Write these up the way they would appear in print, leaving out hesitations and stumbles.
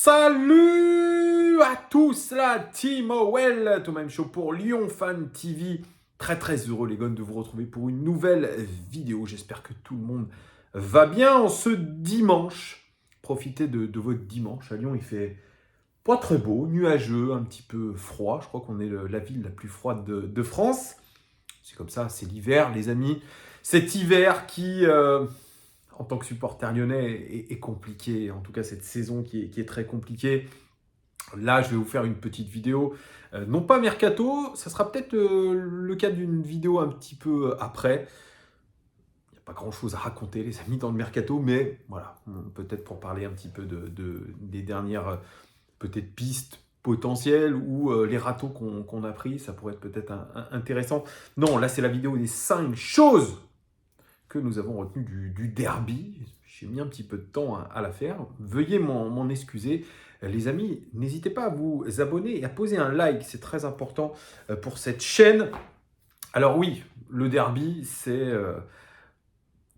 Salut à tous, la team OL, Thomas M. Show pour Lyon Fan TV. Très heureux les gars de vous retrouver pour une nouvelle vidéo. J'espère que tout le monde va bien en ce dimanche. Profitez de votre dimanche. À Lyon, il fait pas très beau, nuageux, un petit peu froid. Je crois qu'on est la ville la plus froide de France. C'est comme ça, c'est l'hiver les amis. Cet hiver qui... en tant que supporter lyonnais, est compliqué. En tout cas, cette saison qui est très compliquée. Là, je vais vous faire une petite vidéo. Non pas mercato, ça sera peut-être le cas d'une vidéo un petit peu après. Il n'y a pas grand-chose à raconter, les amis, dans le mercato, mais voilà, peut-être pour parler un petit peu des dernières peut-être pistes potentielles ou les râteaux qu'on a pris, ça pourrait être peut-être intéressant. Non, là, c'est la vidéo des 5 choses que nous avons retenu du derby. J'ai mis un petit peu de temps à la faire. Veuillez m'en excuser. Les amis, n'hésitez pas à vous abonner et à poser un like. C'est très important pour cette chaîne. Alors oui, le derby, c'est...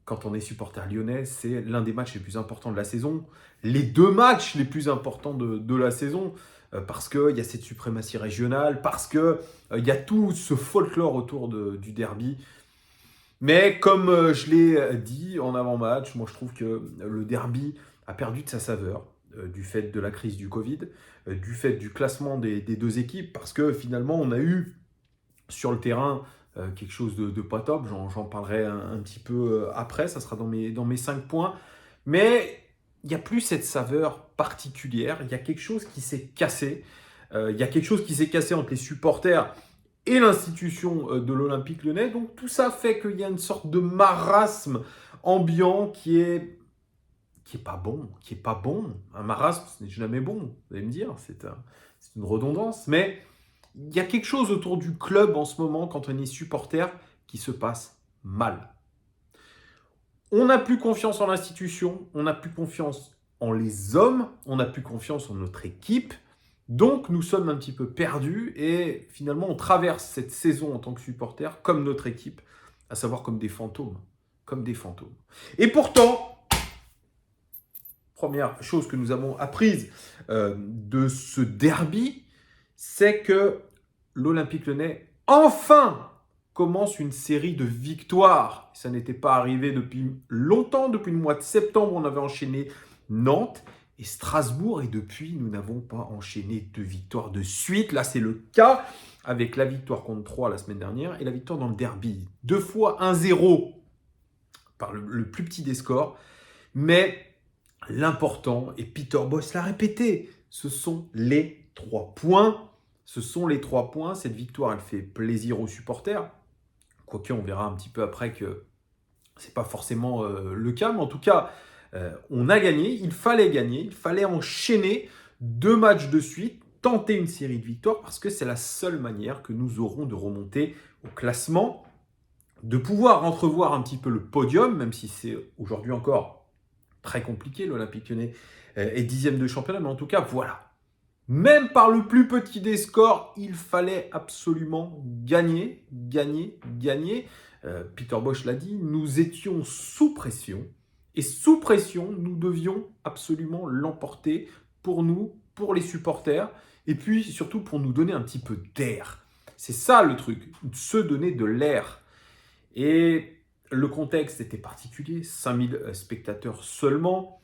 quand on est supporter lyonnais, c'est l'un des matchs les plus importants de la saison. Les 2 matchs les plus importants de la saison. Parce qu'il y a cette suprématie régionale, parce qu'il y a tout ce folklore autour du derby. Mais comme je l'ai dit en avant-match, moi je trouve que le derby a perdu de sa saveur du fait de la crise du Covid, du fait du classement des 2 équipes, parce que finalement on a eu sur le terrain quelque chose de pas top, j'en parlerai un petit peu après, ça sera dans mes 5 points, mais il n'y a plus cette saveur particulière, il y a quelque chose qui s'est cassé, il y a quelque chose qui s'est cassé entre les supporters et l'institution de l'Olympique Lyonnais. Donc tout ça fait qu'il y a une sorte de marasme ambiant qui est pas bon, qui est pas bon. Un marasme, ce n'est jamais bon, vous allez me dire, c'est une redondance. Mais il y a quelque chose autour du club en ce moment, quand on est supporter, qui se passe mal. On n'a plus confiance en l'institution, on n'a plus confiance en les hommes, on n'a plus confiance en notre équipe. Donc, nous sommes un petit peu perdus et finalement, on traverse cette saison en tant que supporter comme notre équipe, à savoir comme des fantômes. Comme des fantômes. Et pourtant, première chose que nous avons apprise de ce derby, c'est que l'Olympique Lyonnais, enfin, commence une série de victoires. Ça n'était pas arrivé depuis longtemps, depuis le mois de septembre, on avait enchaîné Nantes et Strasbourg, et depuis, nous n'avons pas enchaîné 2 victoires de suite. Là, c'est le cas avec la victoire contre 3 la semaine dernière et la victoire dans le derby. 2 fois 1-0 par le plus petit des scores. Mais l'important, et Peter Bosz l'a répété, ce sont les 3 points. Ce sont les 3 points. Cette victoire, elle fait plaisir aux supporters. Quoique, on verra un petit peu après que ce n'est pas forcément le cas. Mais en tout cas, on a gagné, il fallait enchaîner 2 matchs de suite, tenter une série de victoires, parce que c'est la seule manière que nous aurons de remonter au classement, de pouvoir entrevoir un petit peu le podium, même si c'est aujourd'hui encore très compliqué, l'Olympique Lyonnais est 10e de championnat, mais en tout cas, voilà. Même par le plus petit des scores, il fallait absolument gagner. Peter Bosz l'a dit, nous étions sous pression. Et sous pression, nous devions absolument l'emporter pour nous, pour les supporters, et puis surtout pour nous donner un petit peu d'air. C'est ça le truc, se donner de l'air. Et le contexte était particulier, 5000 spectateurs seulement,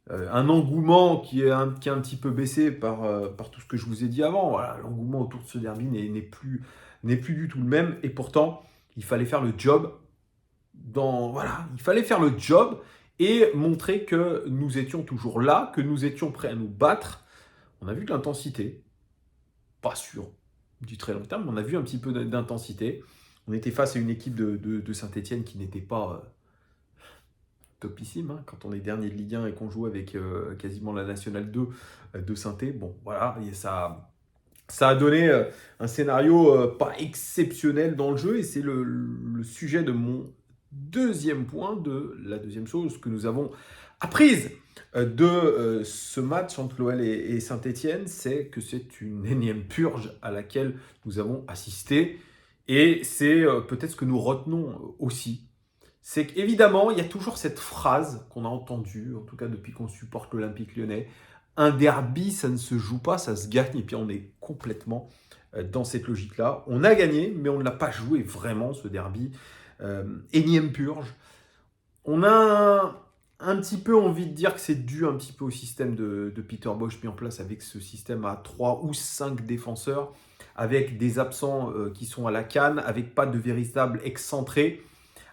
un engouement qui est un petit peu baissé par tout ce que je vous ai dit avant. Voilà, l'engouement autour de ce derby n'est plus du tout le même, et pourtant, il fallait faire le job. Il fallait faire le job et montrer que nous étions toujours là, que nous étions prêts à nous battre. On a vu de l'intensité, pas sûr du très long terme, mais on a vu un petit peu d'intensité. On était face à une équipe de Saint-Etienne qui n'était pas topissime, hein, quand on est dernier de Ligue 1 et qu'on joue avec quasiment la Nationale 2 de Saint-Etienne. Bon, voilà, et ça a donné un scénario pas exceptionnel dans le jeu, et c'est le sujet de mon deuxième point, de la deuxième chose que nous avons apprise de ce match entre l'OL et Saint-Etienne, c'est que c'est une énième purge à laquelle nous avons assisté, et c'est peut-être ce que nous retenons aussi. C'est qu'évidemment, il y a toujours cette phrase qu'on a entendue, en tout cas depuis qu'on supporte l'Olympique Lyonnais, un derby, ça ne se joue pas, ça se gagne. Et puis on est complètement dans cette logique-là. On a gagné, mais on ne l'a pas joué vraiment, ce derby. Énième purge. On a un petit peu envie de dire que c'est dû un petit peu au système de Peter Bosz mis en place avec ce système à 3 ou 5 défenseurs, avec des absents qui sont à la canne, avec pas de véritable excentré,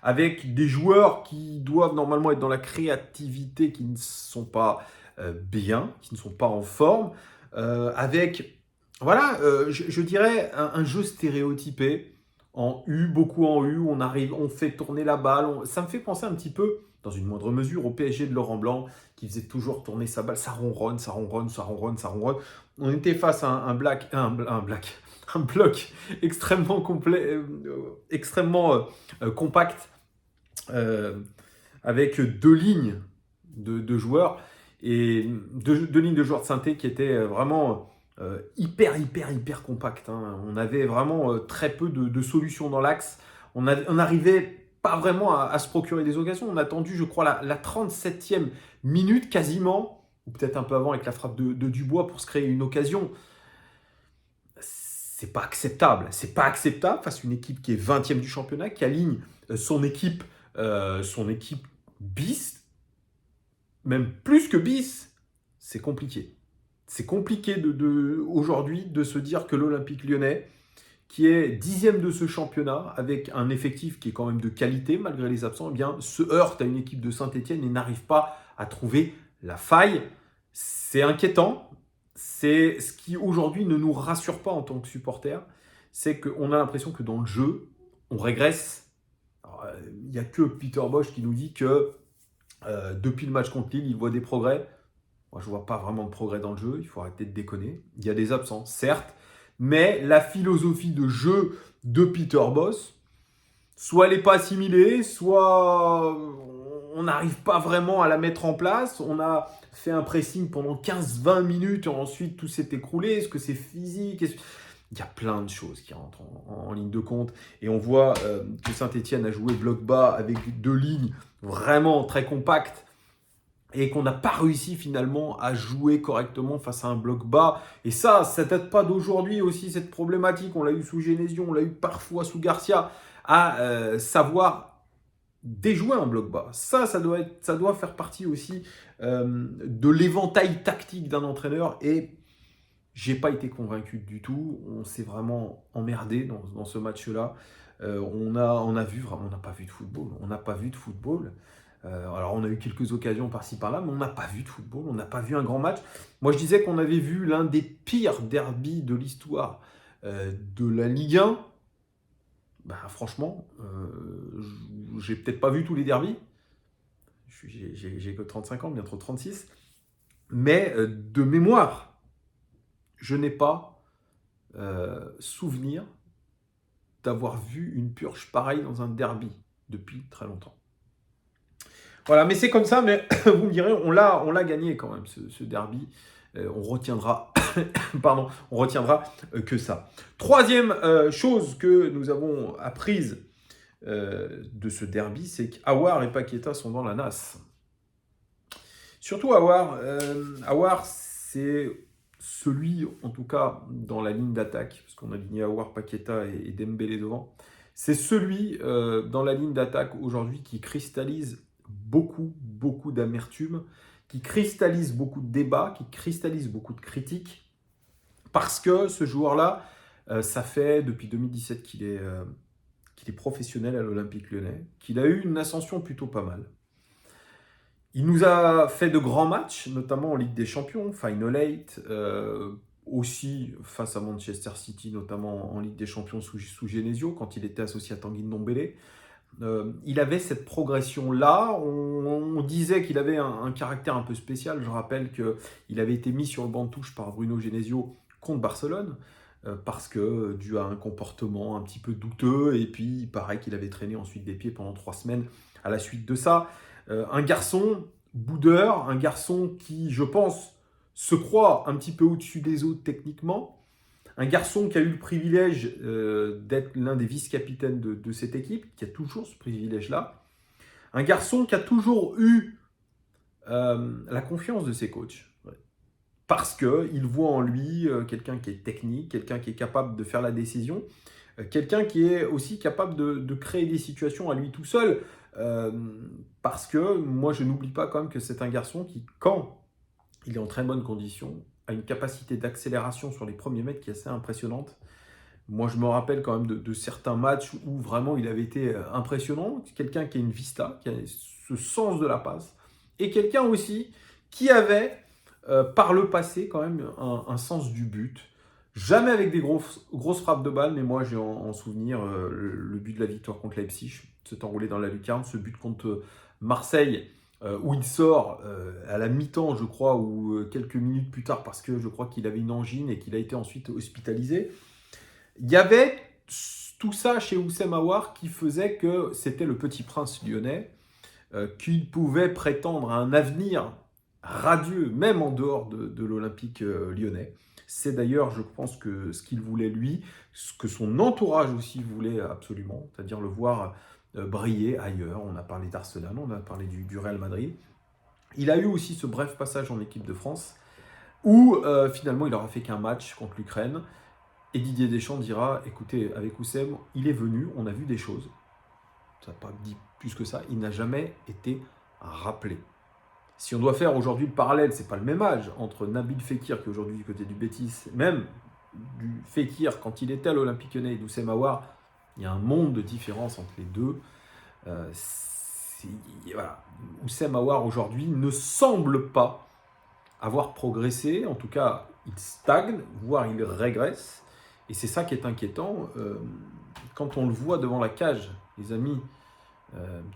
avec des joueurs qui doivent normalement être dans la créativité, qui ne sont pas bien, qui ne sont pas en forme, avec, voilà, je dirais un jeu stéréotypé, en U, beaucoup en U, on arrive, on fait tourner la balle, ça me fait penser un petit peu, dans une moindre mesure, au PSG de Laurent Blanc, qui faisait toujours tourner sa balle, ça ronronne, ça ronronne, ça ronronne, ça ronronne. On était face à un bloc extrêmement complet, extrêmement compact, euh, avec deux lignes de joueurs et deux lignes de joueurs de synthé qui étaient vraiment hyper compactes. Hein. On avait vraiment très peu de solutions dans l'axe. On n'arrivait pas vraiment à se procurer des occasions. On a attendu, je crois, la 37e minute quasiment, ou peut-être un peu avant avec la frappe de Dubois pour se créer une occasion. C'est pas acceptable. C'est pas acceptable face à une équipe qui est 20e du championnat, qui aligne son équipe bis, même plus que bis. C'est compliqué. C'est compliqué aujourd'hui de se dire que l'Olympique Lyonnais, qui est 10e de ce championnat, avec un effectif qui est quand même de qualité malgré les absents, eh bien, se heurte à une équipe de Saint-Etienne et n'arrive pas à trouver la faille. C'est inquiétant. C'est ce qui aujourd'hui ne nous rassure pas en tant que supporters. C'est qu'on a l'impression que dans le jeu, on régresse. Il n'y a que Peter Bosz qui nous dit que depuis le match contre Lille, il voit des progrès. Moi, je ne vois pas vraiment de progrès dans le jeu. Il faut arrêter de déconner. Il y a des absents, certes. Mais la philosophie de jeu de Peter Bosz, soit elle n'est pas assimilée, soit on n'arrive pas vraiment à la mettre en place. On a fait un pressing pendant 15-20 minutes et ensuite tout s'est écroulé. Est-ce que c'est physique? Il y a plein de choses qui rentrent en ligne de compte. Et on voit que Saint-Etienne a joué bloc bas avec deux lignes vraiment très compactes et qu'on n'a pas réussi finalement à jouer correctement face à un bloc bas. Et ça date pas d'aujourd'hui aussi, cette problématique. On l'a eu sous Genesio, on l'a eu parfois sous Garcia, à savoir déjouer un bloc bas. Ça doit faire partie aussi de l'éventail tactique d'un entraîneur. Et j'ai pas été convaincu du tout. On s'est vraiment emmerdé dans ce match-là. On a vu vraiment, on n'a pas vu de football. On n'a pas vu de football. Alors on a eu quelques occasions par-ci par-là, mais on n'a pas vu de football, on n'a pas vu un grand match. Moi je disais qu'on avait vu l'un des pires derbys de l'histoire de la Ligue 1. Ben, franchement, j'ai peut-être pas vu tous les derbys. J'ai que 35 ans, bientôt 36. Mais de mémoire, je n'ai pas souvenir d'avoir vu une purge pareille dans un derby depuis très longtemps. Voilà, mais c'est comme ça, mais vous me direz, on l'a gagné quand même, ce derby. On retiendra, pardon, on retiendra que ça. Troisième chose que nous avons apprise de ce derby, c'est qu'Aouar et Paqueta sont dans la nasse. Surtout Aouar. Aouar, c'est celui, en tout cas, dans la ligne d'attaque, parce qu'on a aligné Aouar, Paqueta et Dembélé devant. C'est celui dans la ligne d'attaque aujourd'hui qui cristallise beaucoup d'amertume, qui cristallise beaucoup de débats, qui cristallise beaucoup de critiques, parce que ce joueur-là, ça fait depuis 2017 qu'il est professionnel à l'Olympique Lyonnais, qu'il a eu une ascension plutôt pas mal. Il nous a fait de grands matchs, notamment en Ligue des Champions, Final 8, aussi face à Manchester City, notamment en Ligue des Champions sous Genesio, quand il était associé à Tanguy Ndombele. Il avait cette progression-là. On disait qu'il avait un caractère un peu spécial. Je rappelle qu'il avait été mis sur le banc de touche par Bruno Genesio contre Barcelone, parce que dû à un comportement un petit peu douteux, et puis il paraît qu'il avait traîné ensuite des pieds pendant 3 semaines à la suite de ça. Un garçon boudeur, un garçon qui, je pense, se croit un petit peu au-dessus des autres techniquement. Un garçon qui a eu le privilège d'être l'un des vice-capitaines de cette équipe, qui a toujours ce privilège-là. Un garçon qui a toujours eu la confiance de ses coachs. Ouais. parce qu'il voit en lui quelqu'un qui est technique, quelqu'un qui est capable de faire la décision, quelqu'un qui est aussi capable de créer des situations à lui tout seul. euh, Parce que moi, je n'oublie pas quand même que c'est un garçon qui, quand il est en très bonne condition, a une capacité d'accélération sur les premiers mètres qui est assez impressionnante. Moi, je me rappelle quand même de certains matchs où vraiment il avait été impressionnant. Quelqu'un qui a une vista, qui a ce sens de la passe. Et quelqu'un aussi qui avait, par le passé, quand même un sens du but. Jamais avec des grosses frappes de balle, mais moi j'ai en souvenir le but de la victoire contre Leipzig, s'est enroulé dans la lucarne, ce but contre Marseille, où il sort à la mi-temps, je crois, ou quelques minutes plus tard, parce que je crois qu'il avait une angine et qu'il a été ensuite hospitalisé. Il y avait tout ça chez Houssem Aouar qui faisait que c'était le petit prince lyonnais, qu'il pouvait prétendre à un avenir radieux, même en dehors de l'Olympique lyonnais. C'est d'ailleurs, je pense, que ce qu'il voulait lui, ce que son entourage aussi voulait absolument, c'est-à-dire le voir briller ailleurs. On a parlé d'Arsenal, on a parlé du Real Madrid. Il a eu aussi ce bref passage en équipe de France, où finalement il n'aura fait qu'un match contre l'Ukraine. Et Didier Deschamps dira, écoutez, avec Houssem, il est venu, on a vu des choses. Ça n'a pas dit plus que ça, il n'a jamais été rappelé. Si on doit faire aujourd'hui le parallèle, c'est pas le même âge entre Nabil Fekir, qui est aujourd'hui du côté du Betis, même du Fekir quand il était à l'Olympique Lyonnais et d'Houssem Aouar, il y a un monde de différence entre les deux. Voilà. Houssem Aouar aujourd'hui ne semble pas avoir progressé, en tout cas il stagne, voire il régresse. Et c'est ça qui est inquiétant. Quand on le voit devant la cage, les amis,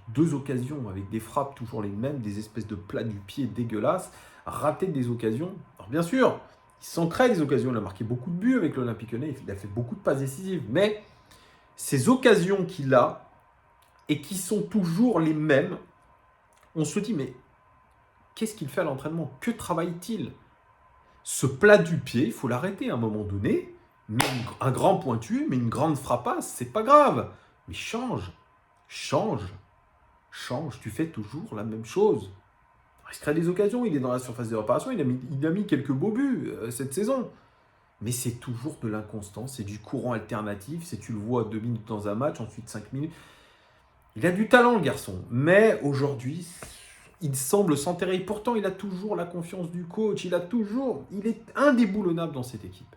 deux occasions avec des frappes toujours les mêmes, des espèces de plats du pied dégueulasses, rater des occasions. Alors bien sûr, il s'en crée des occasions, il a marqué beaucoup de buts avec l'Olympique Lyonnais, il a fait beaucoup de passes décisives, mais ces occasions qu'il a, et qui sont toujours les mêmes, on se dit, mais qu'est-ce qu'il fait à l'entraînement? Que travaille-t-il? Ce plat du pied, il faut l'arrêter à un moment donné. Mais un grand pointu, mais une grande frappasse, c'est pas grave. Mais change, change, change. Tu fais toujours la même chose. Il se crée des occasions, il est dans la surface de réparation, il a mis quelques beaux buts cette saison. Mais c'est toujours de l'inconstance, c'est du courant alternatif. C'est tu le vois 2 minutes dans un match, ensuite 5 minutes. Il a du talent, le garçon. Mais aujourd'hui, il semble s'enterrer. Pourtant, il a toujours la confiance du coach. Il est indéboulonnable dans cette équipe.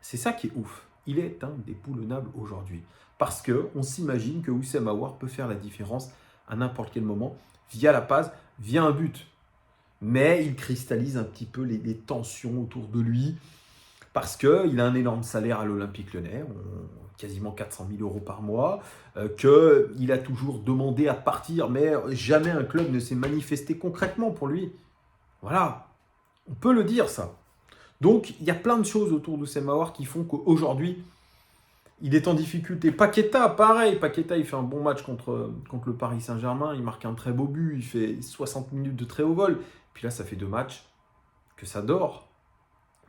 C'est ça qui est ouf. Il est indéboulonnable aujourd'hui. Parce qu'on s'imagine que Houssem Aouar peut faire la différence à n'importe quel moment, via la passe, via un but. Mais il cristallise un petit peu les tensions autour de lui, parce qu'il a un énorme salaire à l'Olympique Lyonnais, quasiment 400 000 euros par mois, qu'il a toujours demandé à partir, mais jamais un club ne s'est manifesté concrètement pour lui. Voilà, on peut le dire ça. Donc, il y a plein de choses autour de Houssem Aouar qui font qu'aujourd'hui, il est en difficulté. Paqueta, pareil. Paqueta, il fait un bon match contre le Paris Saint-Germain. Il marque un très beau but. Il fait 60 minutes de très haut vol. Puis là, ça fait 2 matchs que ça dort.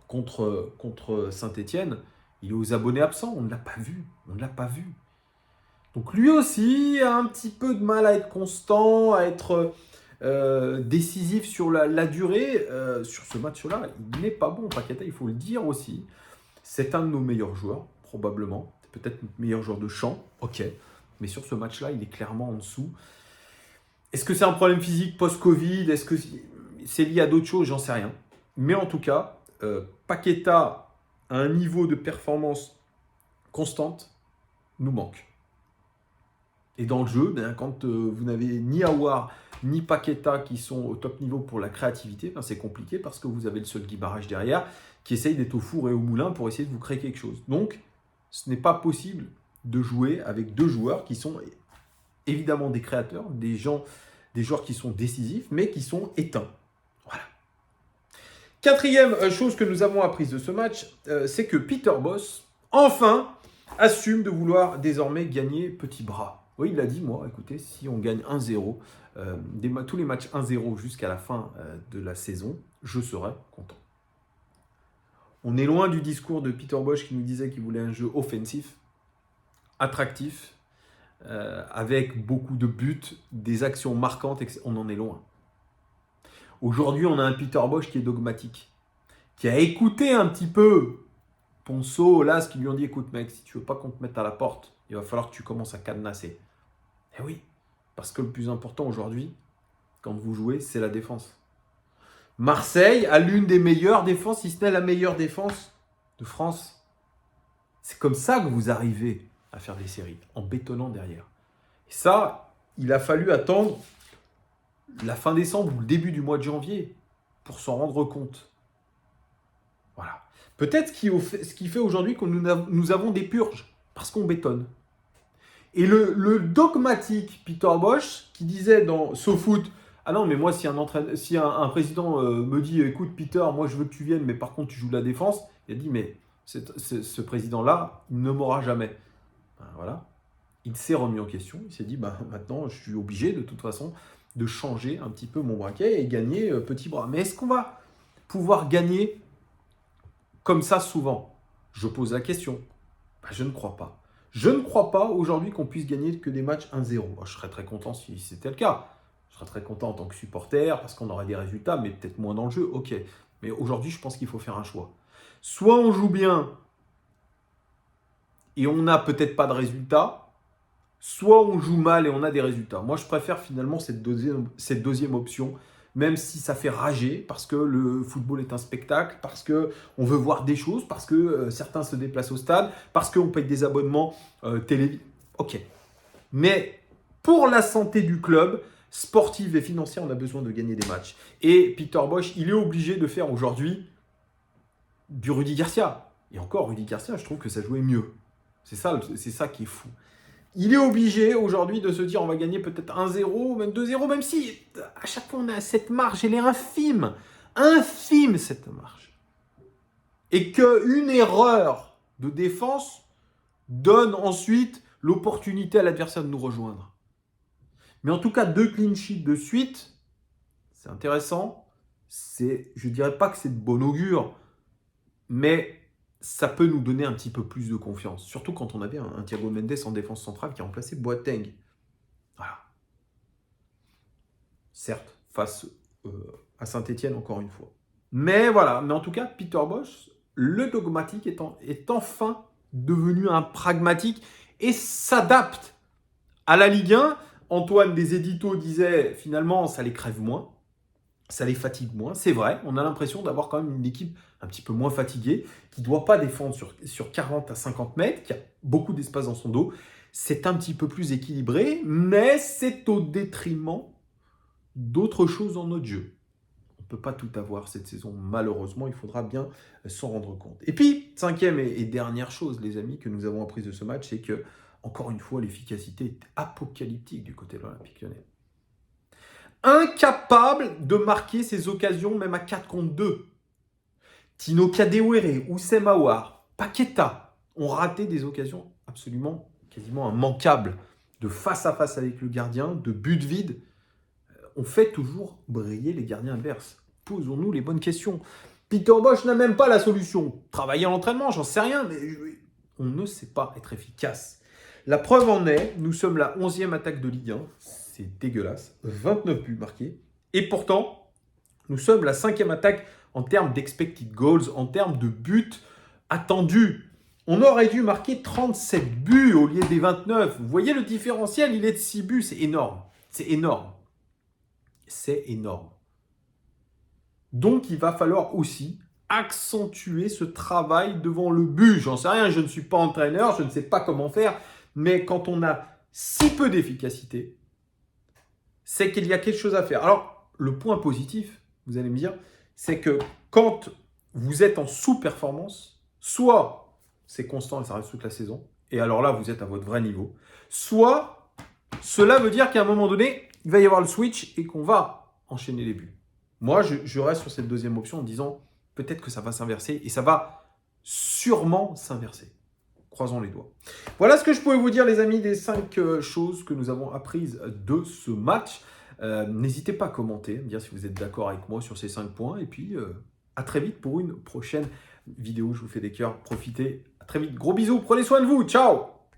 Contre Saint-Etienne, il est aux abonnés absents. On ne l'a pas vu. On ne l'a pas vu. Donc, lui aussi a un petit peu de mal à être constant, à être décisif sur la durée. Sur ce match-là, il n'est pas bon. Paqueta, il faut le dire aussi. C'est un de nos meilleurs joueurs, probablement. C'est peut-être notre meilleur joueur de champ, ok. Mais sur ce match-là, il est clairement en dessous. Est-ce que c'est un problème physique post-Covid? Est-ce que c'est lié à d'autres choses? J'en sais rien. Mais en tout cas, Paqueta à un niveau de performance constante nous manque. Et dans le jeu, quand vous n'avez ni Aouar ni Paqueta qui sont au top niveau pour la créativité, c'est compliqué parce que vous avez le seul Guy Barrage derrière qui essaye d'être au four et au moulin pour essayer de vous créer quelque chose. Donc, ce n'est pas possible de jouer avec 2 joueurs qui sont évidemment des créateurs, des joueurs qui sont décisifs, mais qui sont éteints. Voilà. 4e chose que nous avons apprise de ce match, c'est que Peter Bosz, enfin, assume de vouloir désormais gagner petit bras. Oui, il l'a dit, moi, écoutez, si on gagne 1-0, tous les matchs 1-0 jusqu'à la fin de la saison, je serai content. On est loin du discours de Peter Bosz qui nous disait qu'il voulait un jeu offensif, attractif, avec beaucoup de buts, des actions marquantes, on en est loin. Aujourd'hui, on a un Peter Bosz qui est dogmatique. qui a écouté un petit peu Ponceau, là, ce qu'ils lui ont dit, écoute mec, si tu veux pas qu'on te mette à la porte, il va falloir que tu commences à cadenasser. Eh oui, parce que le plus important aujourd'hui, quand vous jouez, c'est la défense. Marseille a l'une des meilleures défenses, si ce n'est la meilleure défense de France. C'est comme ça que vous arrivez à faire des séries, en bétonnant derrière. Et ça, il a fallu attendre la fin décembre ou le début du mois de janvier pour s'en rendre compte. Voilà. Peut-être ce qui fait aujourd'hui que nous avons des purges, parce qu'on bétonne. Et le dogmatique Peter Bosz, qui disait dans SoFoot, ah non, mais moi, si un président me dit, écoute Peter, moi je veux que tu viennes, mais par contre tu joues la défense, il a dit, mais ce président-là, il ne m'aura jamais. Ben, voilà. Il s'est remis en question, il s'est dit, maintenant je suis obligé de toute façon de changer un petit peu mon braquet et gagner petit bras. Mais est-ce qu'on va pouvoir gagner comme ça souvent? Je pose la question. Je ne crois pas. Je ne crois pas aujourd'hui qu'on puisse gagner que des matchs 1-0. Je serais très content si c'était le cas. Je serais très content en tant que supporter parce qu'on aurait des résultats, mais peut-être moins dans le jeu. Ok. Mais aujourd'hui, je pense qu'il faut faire un choix. Soit on joue bien et on n'a peut-être pas de résultats, soit on joue mal et on a des résultats. Moi, je préfère finalement cette deuxième option, même si ça fait rager, parce que le football est un spectacle, parce qu'on veut voir des choses, parce que certains se déplacent au stade, parce qu'on paye des abonnements télé. Ok. Mais pour la santé du club, sportive et financière, on a besoin de gagner des matchs. Et Peter Bosz, il est obligé de faire aujourd'hui du Rudy Garcia. Et encore, Rudy Garcia, je trouve que ça jouait mieux. C'est ça qui est fou. Il est obligé aujourd'hui de se dire on va gagner peut-être 1-0 ou même 2-0, même si à chaque fois on a cette marge, elle est infime. Infime cette marge. Et qu'une erreur de défense donne ensuite l'opportunité à l'adversaire de nous rejoindre. Mais en tout cas, 2 clean sheets de suite, c'est intéressant. Je ne dirais pas que c'est de bon augure, mais ça peut nous donner un petit peu plus de confiance. Surtout quand on avait un Thiago Mendes en défense centrale qui a remplacé Boateng. Voilà. Certes, face à Saint-Etienne encore une fois. Mais voilà, mais en tout cas, Peter Bosz, le dogmatique est enfin devenu un pragmatique et s'adapte à la Ligue 1. Antoine des éditos disait finalement ça les crève moins, ça les fatigue moins. C'est vrai, on a l'impression d'avoir quand même une équipe un petit peu moins fatiguée, qui ne doit pas défendre sur 40 à 50 mètres, qui a beaucoup d'espace dans son dos. C'est un petit peu plus équilibré, mais c'est au détriment d'autres choses dans notre jeu. On ne peut pas tout avoir cette saison, malheureusement, il faudra bien s'en rendre compte. Et puis, cinquième et dernière chose, les amis, que nous avons appris de ce match, c'est que, encore une fois, l'efficacité est apocalyptique du côté de l'Olympique Lyonnais. Incapable de marquer ses occasions, même à 4 contre 2. Tino Kadewere, Oussem Aouar, Paqueta ont raté des occasions absolument, quasiment immanquables, de face à face avec le gardien, de but vide. On fait toujours briller les gardiens adverses. Posons-nous les bonnes questions. Peter Bosz n'a même pas la solution. Travailler à l'entraînement, j'en sais rien, mais on ne sait pas être efficace. La preuve en est, nous sommes la 11e attaque de Ligue 1. C'est dégueulasse. 29 buts marqués. Et pourtant, nous sommes la 5e attaque en termes d'expected goals, en termes de buts attendus. On aurait dû marquer 37 buts au lieu des 29. Vous voyez le différentiel, il est de 6 buts. C'est énorme. C'est énorme. C'est énorme. Donc, il va falloir aussi accentuer ce travail devant le but. J'en sais rien, je ne suis pas entraîneur, je ne sais pas comment faire. Mais quand on a si peu d'efficacité, c'est qu'il y a quelque chose à faire. Alors, le point positif, vous allez me dire, c'est que quand vous êtes en sous-performance, soit c'est constant et ça reste toute la saison, et alors là, vous êtes à votre vrai niveau, soit cela veut dire qu'à un moment donné, il va y avoir le switch et qu'on va enchaîner les buts. Moi, je reste sur cette deuxième option en disant peut-être que ça va s'inverser et ça va sûrement s'inverser. Croisons les doigts. Voilà ce que je pouvais vous dire, les amis, des 5 choses que nous avons apprises de ce match. N'hésitez pas à commenter, me dire si vous êtes d'accord avec moi sur ces 5 points. Et puis, à très vite pour une prochaine vidéo. Je vous fais des cœurs. Profitez. À très vite. Gros bisous. Prenez soin de vous. Ciao.